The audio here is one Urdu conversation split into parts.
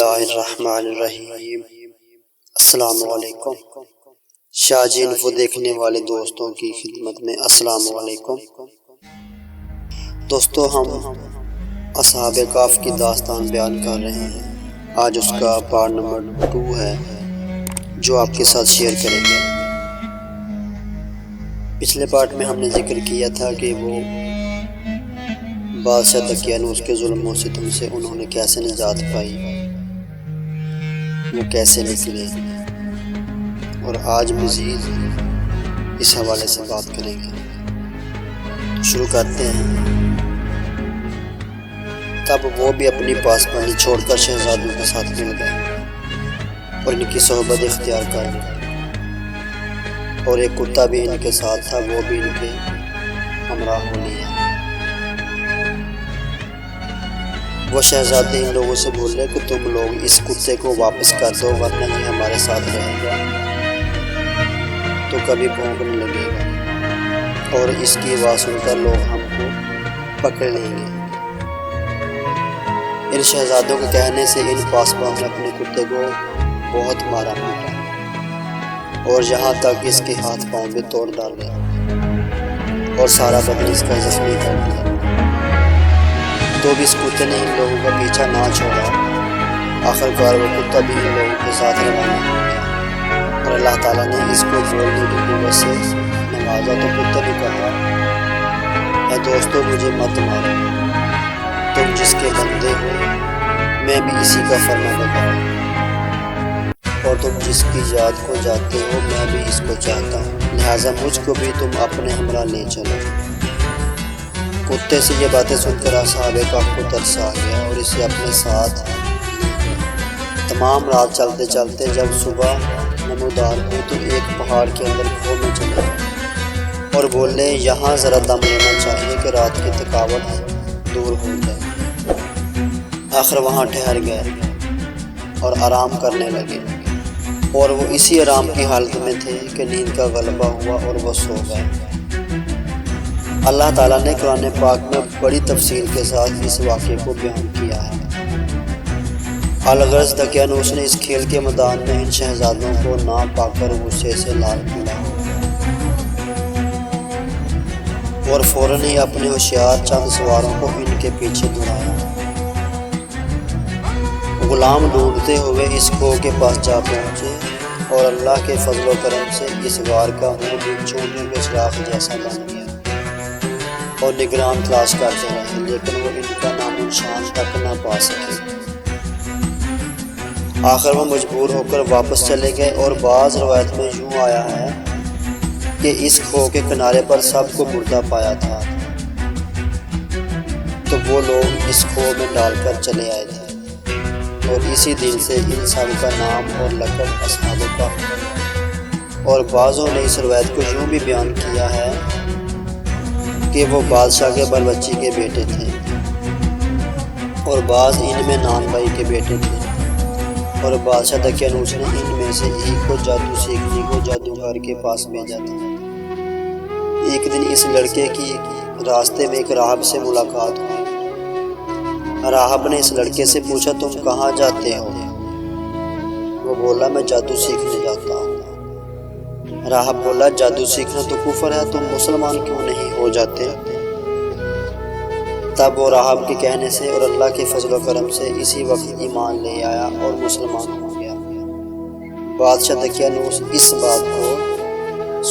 اللہ الرحمن الرحیم۔ السلام علیکم شاجین و دیکھنے والے دوستوں کی خدمت میں السلام علیکم۔ دوستو، ہم اصحاب کہف کی داستان بیان کر رہے ہیں۔ آج اس کا پارٹ نمبر 2 ہے جو آپ کے ساتھ شیئر کریں گے۔ پچھلے پارٹ میں ہم نے ذکر کیا تھا کہ وہ بادشاہ دقیانوس کے ظلم و ستم سے انہوں نے کیسے نجات پائی، وہ کیسے نکلے، اور آج مزید اس حوالے سے بات کریں گے۔ تو شروع کرتے ہیں۔ تب وہ بھی اپنی پاسبانی چھوڑ کر شہزادوں کے ساتھ مل گئے اور ان کی صحبت اختیار کر لی، اور ایک کتا بھی ان کے ساتھ تھا، وہ بھی ان کے ہمراہ ہو لیا۔ وہ شہزادے ان لوگوں سے بولے کہ تم لوگ اس کتے کو واپس کر دو، ورنہ یہ ہمارے ساتھ رہے گا تو کبھی بھونکنے لگے گا، اور اس کی آواز سن کر لوگ ہم کو پکڑ لیں گے۔ ان شہزادوں کے کہنے سے ان پاسبان نے اپنے کتے کو بہت مارا پیٹا، اور یہاں تک اس کے ہاتھ پاؤں بھی توڑ ڈالے اور سارا بدن اس کا زخمی کر دیا۔ تو بھی اس کتے نے ان لوگوں کا پیچھا نہ چھوڑا۔ آخرکار وہ کتا بھی ان لوگوں کے ساتھ روانہ ہو گیا، اور اللہ تعالیٰ نے اس کو بولنے کی قوت سے نوازا۔ تو کتے نے کہا، اے دوستو، مجھے مت مارو، تم جس کے بندے ہو میں بھی اسی کا فرما بردار ہوں، اور تم جس کی یاد کو جاتے ہو میں بھی اس کو چاہتا ہوں، لہٰذا مجھ کو بھی تم اپنے ہمراہ لے چلو۔ کتے سے یہ باتیں سن کر اصحاب کہف کو ترس آ گیا اور اسے اپنے ساتھ تمام رات چلتے چلتے جب صبح نمودار ہوئی تو ایک پہاڑ کے اندر کھو میں چلے گئے اور بولے، یہاں ذرا دم لینا چاہیے کہ رات کی تھکاوٹ دور ہو جائے۔ آخر وہاں ٹھہر گئے اور آرام کرنے لگے، اور وہ اسی آرام کی حالت میں تھے کہ نیند کا غلبہ ہوا اور وہ سو گئے۔ اللہ تعالیٰ نے قرآن پاک میں بڑی تفصیل کے ساتھ اس واقعے کو بیان کیا ہے۔ الغرض دقیانوس نے اس کھیل کے میدان میں ان شہزادوں کو نہ پا کر غصے سے لال پڑا اور فوراً ہی اپنے ہوشیار چند سواروں کو ان کے پیچھے دوڑایا۔ غلام ڈھونڈتے ہوئے اس کھو کے پاس جا پہنچے، اور اللہ کے فضل و کرم سے اس غار کا منہ بھی چونٹیوں کے سوراخ جیسا بن گیا، اور نگران تلاش کرتے رہے، لیکن وہ ان کا نام و نشان تک نہ پا سکے۔ آخر وہ مجبور ہو کر واپس چلے گئے، اور بعض روایت میں یوں آیا ہے کہ اس کھو کے کنارے پر سب کو مردہ پایا تھا، تو وہ لوگ اس کھو میں ڈال کر چلے آئے تھے، اور اسی دن سے ان سب کا نام اور لقب اصحاب کہف۔ اور بعضوں نے اس روایت کو یوں بھی بیان کیا ہے کہ وہ بادشاہ کے بل بچی کے بیٹے تھے، اور بعض ان میں نان بھائی کے بیٹے تھے، اور بادشاہ دقیانوس نے ان میں سے ایک کو جادو سیکھنے کو جادوگر کے پاس بھیجا تھا۔ ایک دن اس لڑکے کی راستے میں ایک راہب سے ملاقات ہوئی۔ راہب نے اس لڑکے سے پوچھا، تم کہاں جاتے ہو؟ وہ بولا، میں جادو سیکھنے جاتا ہوں۔ راہب بولا، جادو سیکھنا تو کفر ہے، تم مسلمان کیوں نہیں ہو جاتے؟ تب وہ راہب کے کہنے سے اور اللہ کے فضل و کرم سے اسی وقت ایمان لے آیا اور مسلمان ہو گیا۔ بادشاہ دقیانوس اس بات کو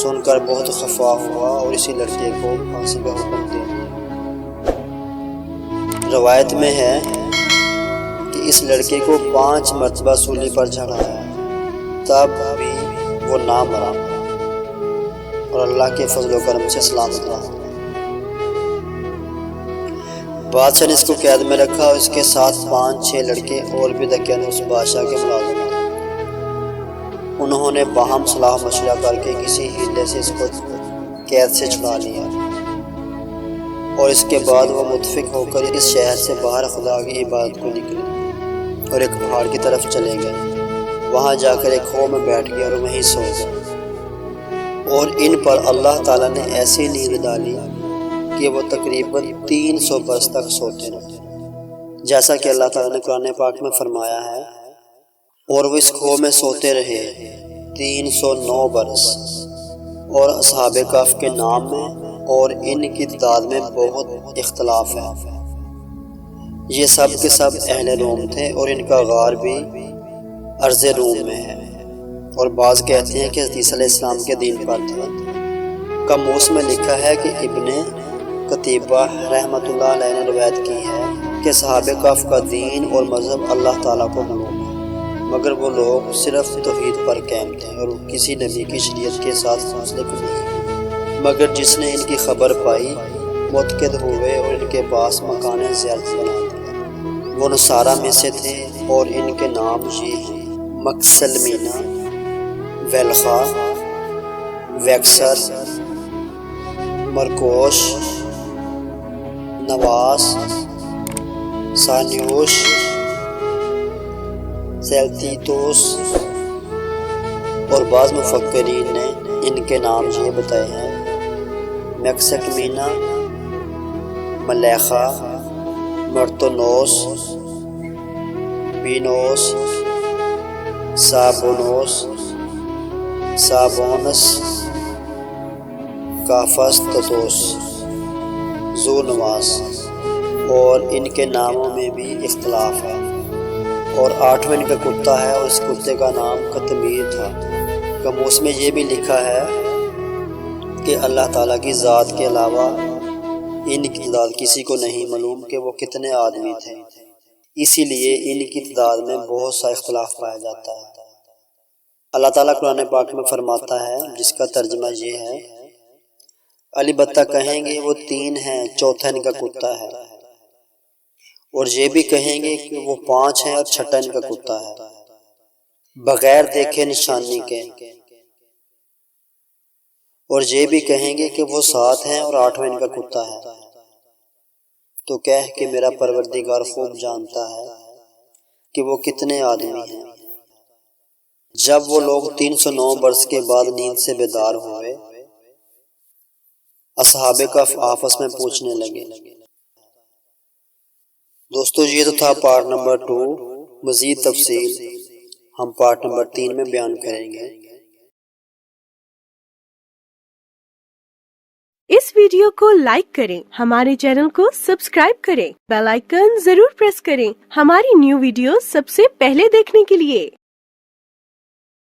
سن کر بہت خفا ہوا اور اسی لڑکے کو پھانسی کا حکم دے دیا۔ روایت میں ہے کہ اس لڑکے کو 5 مرتبہ سولی پر چڑھایا، تب بھی وہ نہ مرا اور اللہ کے فضل و کرم سے سلامت رہا۔ بادشاہ نے اس کو قید میں رکھا، اور اس کے ساتھ 5-6 لڑکے اور بھی دقیانوس بادشاہ کے ملازم تھے۔ انہوں نے باہم صلاح مشورہ کر کے کسی ہیلے سے اس کو قید سے چھڑا لیا، اور اس کے بعد وہ متفق ہو کر اس شہر سے باہر خدا کی عبادت کو نکلے اور ایک پہاڑ کی طرف چلے گئے۔ وہاں جا کر ایک کھو میں بیٹھ گئے اور وہیں سو گئے، اور ان پر اللہ تعالیٰ نے ایسی نیند ڈالی کہ وہ تقریباً 300 برس تک سوتے رہے، جیسا کہ اللہ تعالیٰ نے قرآن پاک میں فرمایا ہے، اور وہ اس کھو میں سوتے رہے 309 برس، اور اصحاب کہف کے نام میں اور ان کی تعداد میں بہت اختلاف ہے۔ یہ سب کے سب اہل روم تھے اور ان کا غار بھی ارض روم میں ہے، اور بعض کہتے ہیں کہ حضرت عیسیٰ علیہ السلام کے دین پر تھے۔ قاموس میں لکھا ہے کہ ابن قتیبہ رحمۃ اللہ علیہ نے روایت کی ہے کہ اصحاب کہف کا دین اور مذہب اللہ تعالیٰ کو معلوم ہے، مگر وہ لوگ صرف توحید پر قائم تھے اور کسی نبی کی شریعت کے ساتھ منسلک نہیں، مگر جس نے ان کی خبر پائی متقد ہوئے اور ان کے پاس مکان زیارت بنا دیا۔ وہ نصارہ میں سے تھے اور ان کے نام یہ ہیں: مکسلمینہ، ویلخا، ویکسر، مرکوش، نواس، سانیوش، سیلتیتوس، اور بعض مفکرین نے ان کے نام یہ بتائے ہیں: میکسکمینہ، ملیخا، مرتونوس، بینوس، سابونوس، سابونس، کافس تتوس، ذو نواس، اور ان کے ناموں میں بھی اختلاف ہے۔ اور 8واں ان کا کتا ہے اور اس کتے کا نام قطمیر تھا۔ قاموس میں یہ بھی لکھا ہے کہ اللہ تعالیٰ کی ذات کے علاوہ ان کی تعداد کسی کو نہیں معلوم کہ وہ کتنے آدمی تھے، اسی لیے ان کی تعداد میں بہت سا اختلاف پایا جاتا ہے۔ اللہ تعالیٰ قرآن پاک میں فرماتا ہے، جس کا ترجمہ یہ ہے: البتہ کہیں گے وہ 3 ہیں، چوتھا ان کا کتا ہے، اور یہ بھی کہیں گے کہ وہ 5 ہیں اور چھٹا ان کا کتا ہے، بغیر دیکھے نشانی کے، اور یہ بھی کہیں گے کہ وہ 7 ہیں اور 8واں ان کا کتا ہے۔ تو کہہ کہ میرا پروردگار خوب جانتا ہے کہ وہ کتنے آدمی ہیں۔ جب وہ لوگ 309 برس کے بعد نیند سے بیدار ہوئے، اصحاب کہف آپس میں پوچھنے لگے۔ دوستو یہ تو تھا پارٹ نمبر 2، مزید تفصیل ہم پارٹ نمبر 3 میں بیان کریں گے۔ اس ویڈیو کو لائک کریں، ہمارے چینل کو سبسکرائب کریں، بیل آئیکن ضرور پریس کریں ہماری نیو ویڈیو سب سے پہلے دیکھنے کے لیے۔